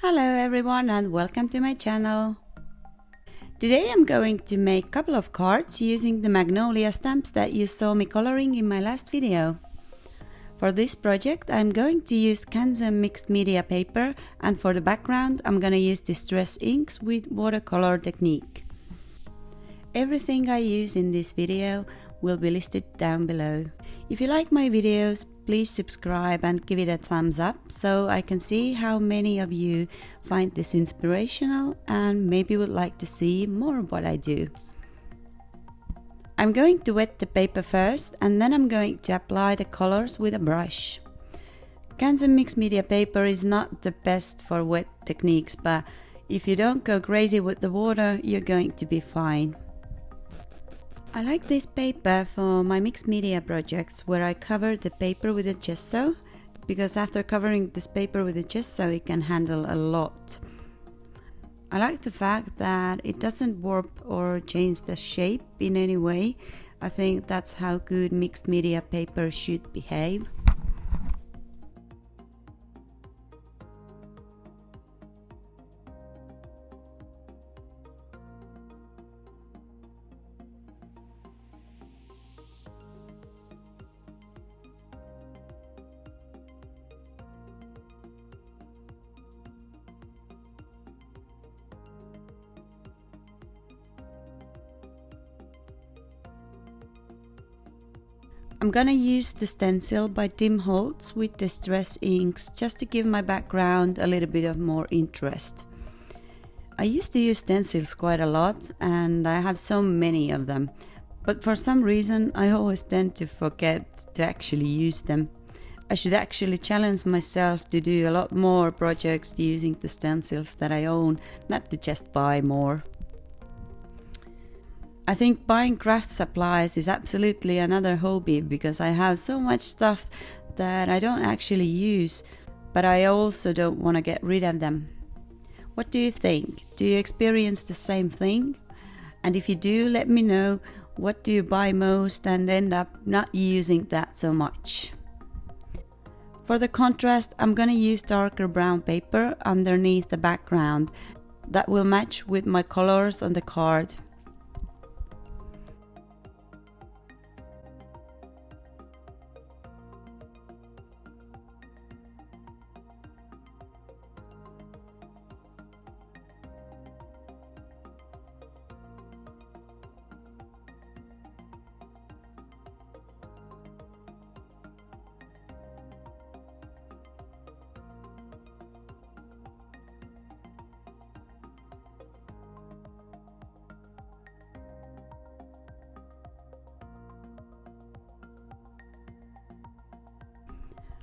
Hello everyone and welcome to my channel. Today I'm going to make a couple of cards using the Magnolia stamps that you saw me coloring in my last video. For this project I'm going to use Canson mixed media paper, and for the background I'm gonna use distress inks with watercolor technique. Everything I use in this video will be listed down below. If you like my videos, please subscribe and give it a thumbs up so I can see how many of you find this inspirational and maybe would like to see more of what I do. I'm going to wet the paper first and then I'm going to apply the colors with a brush. Canson mixed media paper is not the best for wet techniques, but if you don't go crazy with the water, you're going to be fine. I like this paper for my mixed media projects where I cover the paper with a gesso, because after covering this paper with a gesso it can handle a lot. I like the fact that it doesn't warp or change the shape in any way. I think that's how good mixed media paper should behave. I'm gonna use the stencil by Tim Holtz with distress inks just to give my background a little bit of more interest. I used to use stencils quite a lot and I have so many of them, but for some reason I always tend to forget to actually use them. I should actually challenge myself to do a lot more projects using the stencils that I own, not to just buy more. I think buying craft supplies is absolutely another hobby, because I have so much stuff that I don't actually use, but I also don't want to get rid of them. What do you think? Do you experience the same thing? And if you do, let me know, what do you buy most and end up not using that so much? For the contrast, I'm gonna use darker brown paper underneath the background that will match with my colors on the card.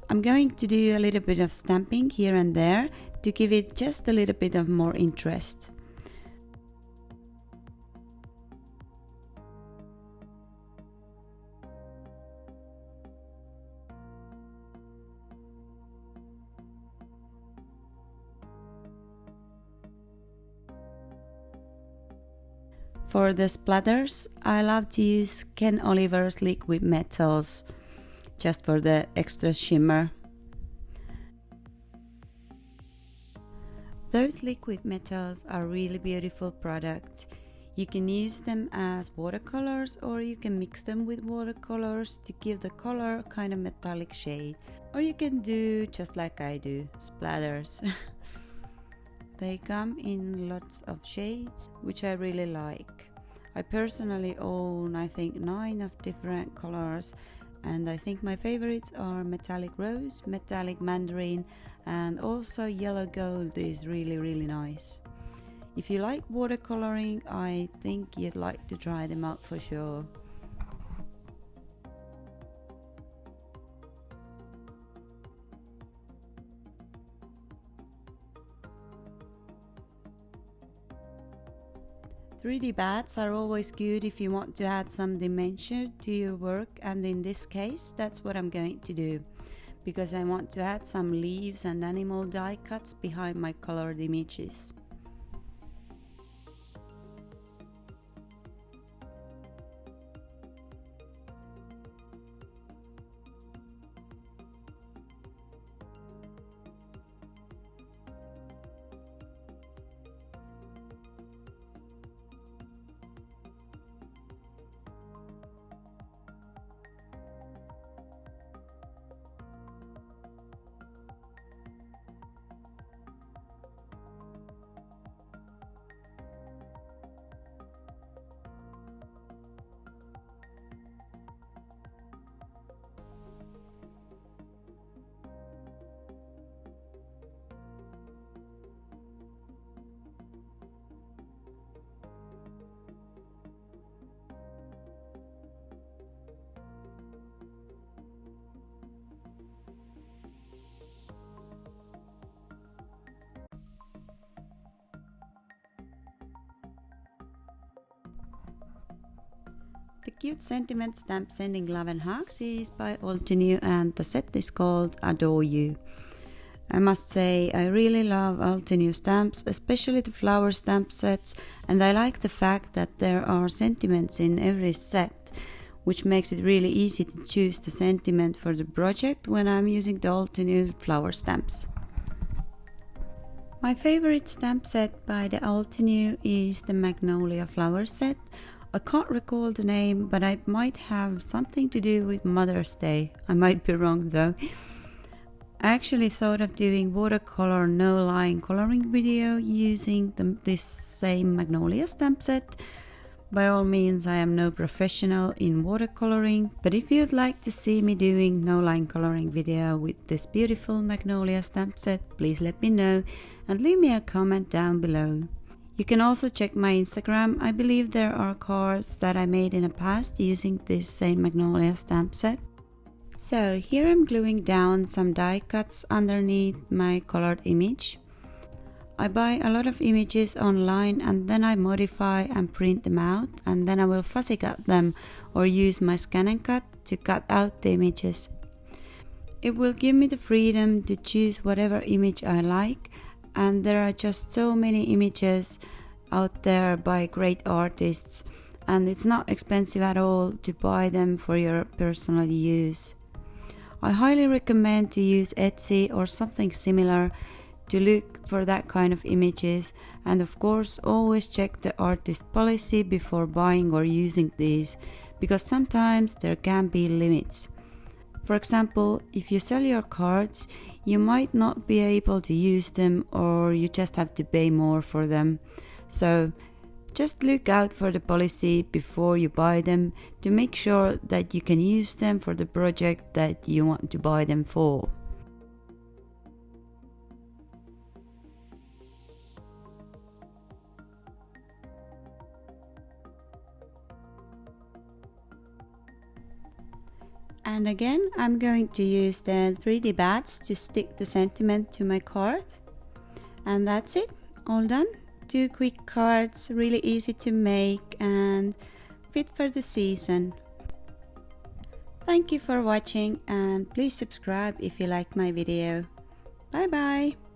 I'm going to do a little bit of stamping here and there to give it just a little bit of more interest. For the splatters, I love to use Ken Oliver's liquid metals, just for the extra shimmer. Those liquid metals are really beautiful products. You can use them as watercolors or you can mix them with watercolors to give the color kind of metallic shade. Or you can do just like I do, splatters. They come in lots of shades, which I really like. I personally own I think 9 of different colors, and I think my favorites are metallic rose, metallic mandarin, and also yellow gold is really nice. If you like watercoloring, I think you'd like to try them out for sure. .3D bats are always good if you want to add some dimension to your work, and in this case that's what I'm going to do, because I want to add some leaves and animal die cuts behind my colored images. The cute sentiment stamp sending love and hugs is by Altenew and the set is called Adore You. I must say I really love Altenew stamps, especially the flower stamp sets, and I like the fact that there are sentiments in every set, which makes it really easy to choose the sentiment for the project when I'm using the Altenew flower stamps. My favorite stamp set by the Altenew is the Magnolia flower set. I can't recall the name, but it might have something to do with Mother's Day. I might be wrong though. I actually thought of doing watercolor no line coloring video using this same Magnolia stamp set. By all means, I am no professional in watercoloring, but if you'd like to see me doing no line coloring video with this beautiful Magnolia stamp set, please let me know and leave me a comment down below. You can also check my Instagram. I believe there are cards that I made in the past using this same Magnolia stamp set. So here I'm gluing down some die cuts underneath my colored image. I buy a lot of images online and then I modify and print them out, and then I will fussy cut them or use my scan and cut to cut out the images. It will give me the freedom to choose whatever image I like, and there are just so many images out there by great artists, and it's not expensive at all to buy them for your personal use. I highly recommend to use Etsy or something similar to look for that kind of images, and of course always check the artist policy before buying or using these, because sometimes there can be limits. For example, if you sell your cards, you might not be able to use them, or you just have to pay more for them. So just look out for the policy before you buy them to make sure that you can use them for the project that you want to buy them for. And again, I'm going to use the 3D bats to stick the sentiment to my card. And that's it, all done. 2 quick cards, really easy to make and fit for the season. Thank you for watching, and please subscribe if you like my video. Bye bye!